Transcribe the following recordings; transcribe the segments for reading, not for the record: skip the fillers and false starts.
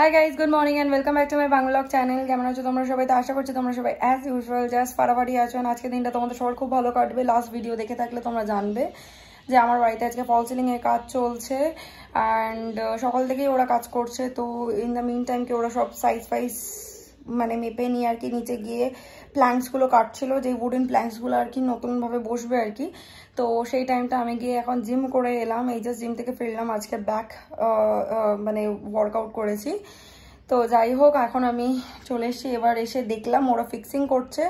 Hi guys, good morning and welcome back to my Bangla channel. কেমন আছো তোমরা সবাই? তো আশা করছি তোমরা সবাই অ্যাজ ইউজুয়াল জাস্ট ফাটাফাটি আছো। আজকে দিনটা তোমাদের সবার খুব ভালো কাটবে। লাস্ট ভিডিও দেখে থাকলে তোমরা জানবে যে আমার বাড়িতে আজকে ফল সিলিং এর কাজ চলছে অ্যান্ড সকাল থেকেই ওরা কাজ করছে। তো ইন দ্য মিন টাইমকে ওরা সব সাইজ ফাইজ মানে মেপে নিয়ে আর কি নিচে গিয়ে প্ল্যাঙ্কসগুলো কাটছিল, যে উডেন প্ল্যাঙ্কসগুলো আর কি নতুনভাবে বসবে আর কি। তো সেই টাইমটা আমি গিয়ে এখন জিম করে এলাম। এই জাস্ট জিম থেকে ফিরলাম, আজকে ব্যাক মানে ওয়ার্কআউট করেছি। তো যাই হোক, এখন আমি চলে এসেছি। এবার এসে দেখলাম ওরা ফিক্সিং করছে,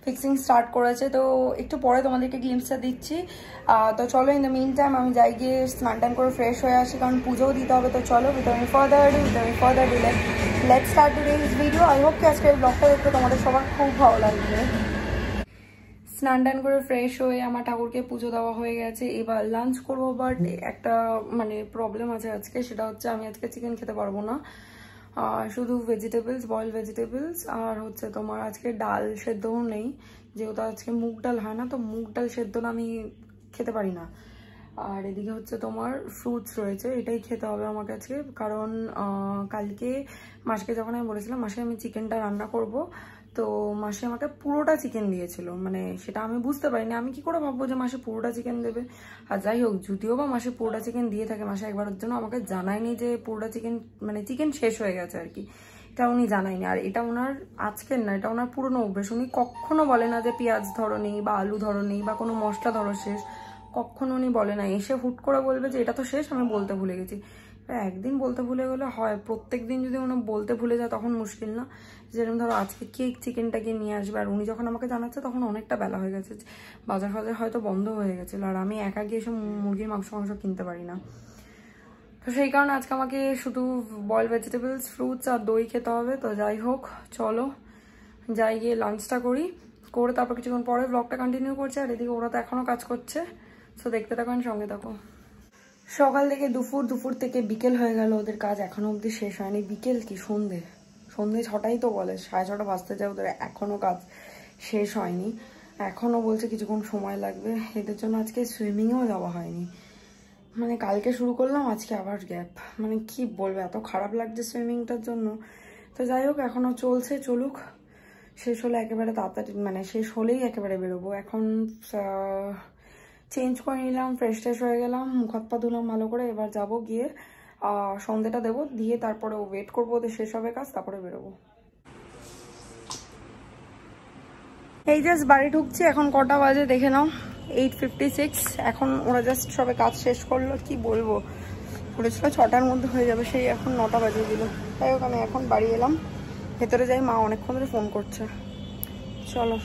ফিক্সিং স্টার্ট করেছে। তো একটু পরে তোমাদেরকে গ্লিম্পসটা দিচ্ছি। তো চলো, ইন দ্য মিন টাইম আমি যাই গিয়ে স্নান টান করে ফ্রেশ হয়ে আসি, কারণ পুজোও দিতে হবে। তো চলো, without further do let's start today's video. I hope কি আজকের ব্লগটা দেখতে তোমাদের সবার খুব ভালো লাগবে। স্নান টান করে ফ্রেশ হয়ে আমার ঠাকুরকে পুজো দেওয়া হয়ে গেছে। এবার লাঞ্চ করবো, বাট একটা মানে প্রবলেম আছে আজকে, সেটা হচ্ছে আমি আজকে চিকেন খেতে পারবো না। শুধু ভেজিটেবলস, বয়েল ভেজিটেবলস, আর হচ্ছে তোমার আজকে ডাল সেদ্ধও নেই, যেহেতু আজকে মুগ ডাল হয় না। তো মুগ ডাল সেদ্ধ আমি খেতে পারি না। আর এদিকে হচ্ছে তোমার ফ্রুটস রয়েছে, এটাই খেতে হবে আমাকে আজকে। কারণ কালকে মাসকে যখন আমি বলেছিলাম মাসে আমি চিকেনটা রান্না করব, তো মাসে আমাকে পুরোটা চিকেন দিয়েছিল। মানে সেটা আমি বুঝতে পারিনি, আমি কি করে ভাববো যে মাসে পুরোটা চিকেন দেবে। আর যাই হোক, যদিও বা মাসে পুরোটা চিকেন দিয়ে থাকে, মাসে একবারের জন্য আমাকে জানায়নি যে পুরোটা চিকেন মানে চিকেন শেষ হয়ে গেছে আর কি, এটা উনি জানায়নি। আর এটা ওনার আজকের না, এটা ওনার পুরনো অভ্যেস। উনি কখনো বলে না যে পেঁয়াজ ধরো নেই বা আলু ধরো নেই বা কোনো মশলা ধরো শেষ, কখনো উনি বলে না। এসে হুট করে বলবে যে এটা তো শেষ, আমি বলতে ভুলে গেছি। একদিন বলতে ভুলে গেলে হয়, প্রত্যেক দিন যদি উনি বলতে ভুলে যায় তখন মুশকিল না। যেরকম ধরো আজকে কে চিকেনটাকে নিয়ে আসবে, আর উনি যখন আমাকে জানাচ্ছে তখন অনেকটা বেলা হয়ে গেছে, বাজার ফাজার হয়তো বন্ধ হয়ে গেছিলো, আর আমি একা গিয়ে এসব মুরগির মাংস কিনতে পারি না। তো সেই কারণে আজকে আমাকে শুধু বয়েল ভেজিটেবলস, ফ্রুটস আর দই খেতে হবে। তো যাই হোক, চলো যাই গিয়ে লাঞ্চটা করি, করে তারপর কিছুক্ষণ পরে ব্লগটা কন্টিনিউ করছে। আর এদিকে ওরা তো এখনও কাজ করছে, সো দেখতে থাকো, সঙ্গে থাকো। সকাল থেকে দুপুর থেকে বিকেল হয়ে গেল, ওদের কাজ এখনো অবধি শেষ হয়নি। বিকেল কি, সন্ধে 6টাই তো বলে, 6:30 বাজতে যায়, ওদের এখনো কাজ শেষ হয়নি। এখনো বলছে কিছুক্ষণ সময় লাগবে। এদের জন্য আজকে সুইমিংয়েও যাওয়া হয়নি। মানে কালকে শুরু করলাম, আজকে আবার গ্যাপ। মানে কি বলবো, এত খারাপ লাগছে সুইমিংটার জন্য। তো যাই হোক, এখনো চলছে, চলুক। শেষ হলে একেবারে তাড়াতাড়ি, মানে শেষ হলেই একেবারে বেরোবো। এখন চেঞ্জ করে নিলাম, ফ্রেশ ট্রেশ হয়ে গেলাম, মুখ হাত পা ধুলাম ভালো করে। এবার যাবো গিয়ে সন্ধ্যেটা দেবো, দিয়ে তারপরে ওয়েট করবো ওদের শেষ হবে কাজ, তারপরে বেরোবো। এই জাস্ট বাড়ি ঢুকছি। এখন কটা বাজে দেখে নাও, 8:56। এখন ওরা জাস্ট সবে কাজ শেষ করলো। কি বলবো, বলেছিল 6টার মধ্যে হয়ে যাবে, সেই এখন 9টা বাজিয়ে দিল। তাই হোক, আমি এখন বাড়ি এলাম, ভেতরে যাই, মা অনেকক্ষণ ধরে ফোন করছে। চলো।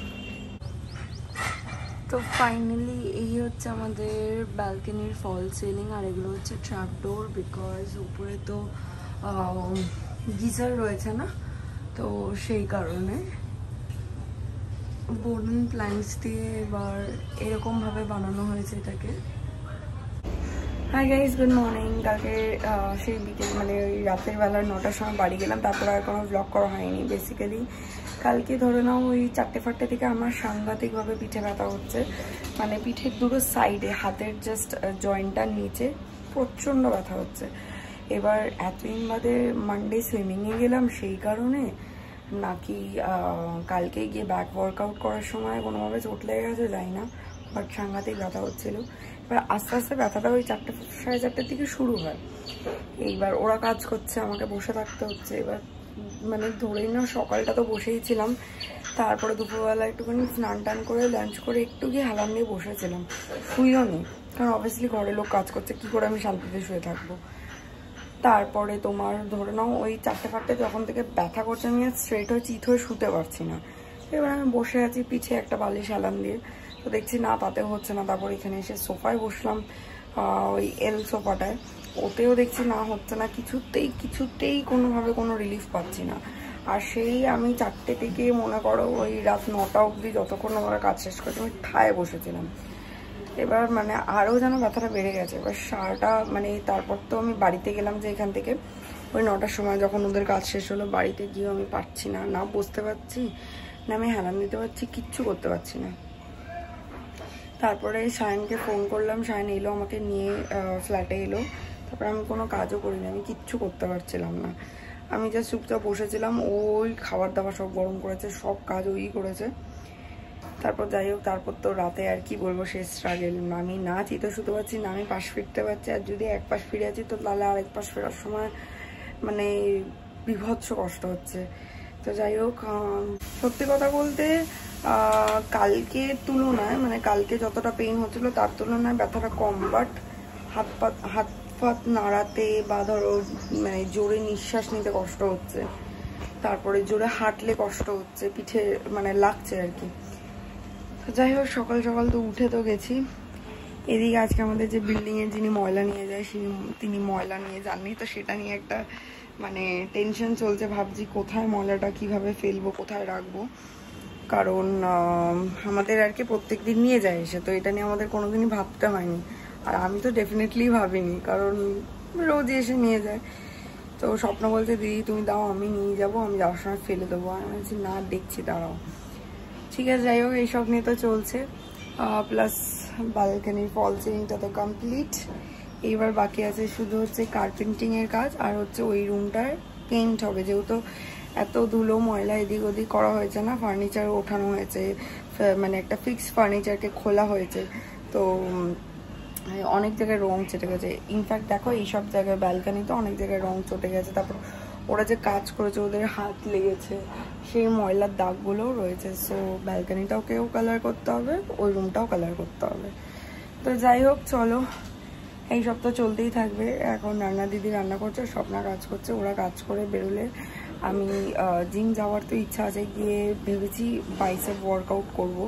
তো ফাইনালি এই হচ্ছে আমাদের ব্যালকনির ফল সিলিং, আর এগুলো হচ্ছে ট্র্যাপ ডোর, বিকজ উপরে তো গিজার রয়েছে না, তো সেই কারণে বোর্ডেন প্ল্যাঙ্কস দিয়ে এবার এরকমভাবে বানানো হয়েছে এটাকে। Hi guys, good morning. কালকে সেই বিকেল মানে ওই রাতের বেলা 9টার সময় বাড়ি গেলাম, তারপর আর কোনো ব্লগ করা হয়নি। বেসিক্যালি কালকে ধরে নাও ওই 4টে-5টে থেকে আমার সাংঘাতিকভাবে পিঠে ব্যথা হচ্ছে। মানে পিঠের দুটো সাইডে, হাতের জাস্ট জয়েন্টটার নিচে প্রচণ্ড ব্যথা হচ্ছে। এবার এতদিন বাদে মানডে সুইমিংয়ে গেলাম, সেই কারণে নাকি কালকে গিয়ে ব্যাক ওয়ার্কআউট করার সময় কোনোভাবে চোট লেগে গেছে যাই না, বাট সাংঘাতিক ব্যথা হচ্ছিলো। এবার আস্তে আস্তে ব্যথাটা ওই 4টে, 4:30 থেকে শুরু হয়। এইবার ওরা কাজ করছে, আমাকে বসে থাকতে হচ্ছে। এবার মানে ধরেই না, সকালটা তো বসেই ছিলাম, তারপরে দুপুরবেলা একটুখানি স্নান টান করে লাঞ্চ করে একটু গিয়ে হেলাম নিয়ে বসেছিলাম, শুইও নি, কারণ অবভিয়াসলি ঘরের লোক কাজ করছে, কি করে আমি শান্তিতে শুয়ে থাকবো। তারপরে তোমার ধরে নাও ওই 4টে-5টে যখন থেকে ব্যথা করছে, আমি আর স্ট্রেট হয়ে চিত হয়ে শুতে পারছি না। এবার আমি বসে আছি পিঠে একটা বালিশ হেলান দিয়ে, তো দেখছি না তাতেও হচ্ছে না। তারপর এখানে এসে সোফায় বসলাম, ওই এল সোফাটায়, ওতেও দেখছি না হচ্ছে না, কিছুতেই কোনোভাবে কোনো রিলিফ পাচ্ছি না। আর সেই আমি 4টে থেকে মনে করো ওই রাত 9টা অবধি, যতক্ষণ আমরা কাজ শেষ করছি, আমি ঠায় বসেছিলাম। এবার মানে আরও যেন ব্যথাটা বেড়ে গেছে। এবার সারাটা মানে তারপর তো আমি বাড়িতে গেলাম, যে এখান থেকে ওই 9টার সময় যখন ওদের কাজ শেষ হলো, বাড়িতে গিয়েও আমি পারছি না, না বসতে পারছি না আমি হেলান দিতে পারছি, কিচ্ছু করতে পারছি না। তারপরে শায়নকে ফোন করলাম, শায়ন এলো আমাকে নিয়ে, ফ্ল্যাটে এলো। তারপরে আমি কোনো কাজও করিনি, আমি কিচ্ছু করতে পারছিলাম না। আমি যা চুপচাপ বসেছিলাম, ওই খাবার দাবার সব গরম করেছে, সব কাজ ওই করেছে। তারপর যাই হোক, তারপর তো রাতে আর কি বলবো, শেষ স্ট্রাগল। আমি না চিতো শুতে পারছি, না আমি পাশ ফিরতে পারছি। আর যদি এক পাশ ফিরে আছি তো তাহলে আরেক পাশ ফেরার সময় মানে বিভৎস কষ্ট হচ্ছে। তো যাই হোক, সত্যি কথা বলতে কালকের তুলনায়, মানে কালকে যতটা পেইন হচ্ছিল তার তুলনায় ব্যথাটা কম। বাট হাত পাত নাড়াতে বা ধরো মানে জোরে নিঃশ্বাস নিতে কষ্ট হচ্ছে, তারপরে জোরে হাঁটলে কষ্ট হচ্ছে, পিঠে মানে লাগছে আর কি। তো যাই হোক, সকাল সকাল তো উঠে তো গেছি। এদিকে আজকে আমাদের যে বিল্ডিংয়ের যিনি ময়লা নিয়ে যায় তিনি ময়লা নিয়ে যাননি, তো সেটা নিয়ে একটা মানে টেনশন চলছে। ভাবছি কোথায় ময়লাটা কিভাবে ফেলবো, কোথায় রাখবো। কারণ আমাদের আর কি প্রত্যেক দিন নিয়ে যায় এসে, তো এটা নিয়ে আমাদের কোনোদিনই ভাবতে হয়নি। আর আমি তো ডেফিনেটলি ভাবিনি, কারণ রোজ এসে নিয়ে যায়। তো স্বপ্ন বলছে দিদি তুমি দাও, আমি নিয়ে যাবো, আমি যাওয়ার সময় ফেলে দেবো। আমি বলছি না, দেখছি দাঁড়াও। ঠিক আছে, যাই হোক, এইসব নিয়ে তো চলছে। প্লাস বালকানির ফল সিলিংটা তো কমপ্লিট। এইবার বাকি আছে শুধু হচ্ছে কার্পেন্টিংয়ের কাজ, আর হচ্ছে ওই রুমটার পেইন্ট হবে। যেহেতু এত ধুলো ময়লা এদিক ওদিক করা হয়েছে না, ফার্নিচার ওঠানো হয়েছে, মানে একটা ফিক্স ফার্নিচারকে খোলা হয়েছে, তো অনেক জায়গায় রং চেটে গেছে। ইনফ্যাক্ট দেখো, এইসব জায়গায় ব্যালকানিতে অনেক জায়গায় রং চটে গেছে। তারপর ওরা যে কাজ করেছে ওদের হাত লেগেছে, সেই ময়লার দাগগুলোও রয়েছে। সো ব্যালকানিটাকেও কালার করতে হবে, ওই রুমটাও কালার করতে হবে। তো যাই হোক, চলো, এইসব তো চলতেই থাকবে। এখন রান্না দিদি রান্না করছে, স্বপ্না কাজ করছে। ওরা কাজ করে বেরোলে আমি জিম যাওয়ার তো ইচ্ছা আছে, গিয়ে ভেবেছি বাইসেপ ওয়ার্কআউট করব,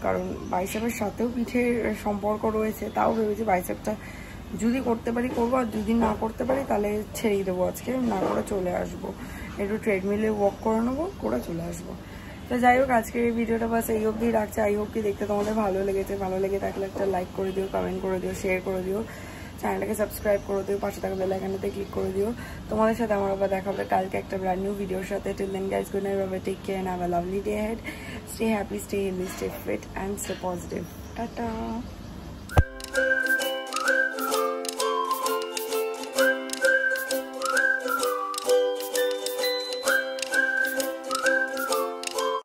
কারণ বাইসেপের সাথেও পিঠের সম্পর্ক রয়েছে। তাও ভেবেছি বাইসেপটা যদি করতে পারি করবো, আর যদি না করতে পারি তাহলে ছেড়েই দেবো, আজকে না করে চলে আসবো, একটু ট্রেডমিলে ওয়াক করে নেবো, করে চলে আসবো। তো যাই হোক, আজকের এই ভিডিওটা বাস এই অবধি রাখছে। আই হোপ কি দেখতে তোমাদের ভালো লেগেছে। ভালো লেগে থাকলে একটা লাইক করে দিও, কমেন্ট করে দিও, শেয়ার করে দিও, চ্যানেলটাকে সাবস্ক্রাইব করে দিও, পাশে থাকা বেল আইকনটাতে ক্লিক করে দিও। তোমাদের সাথে আমার আবার দেখা হবে কালকে একটা ব্র্যান্ড নিউ ভিডিওর সাথে। Till then guys, good night, bye bye, take care and have a lovely day ahead. Stay happy, stay healthy, stay fit and stay positive. Tata.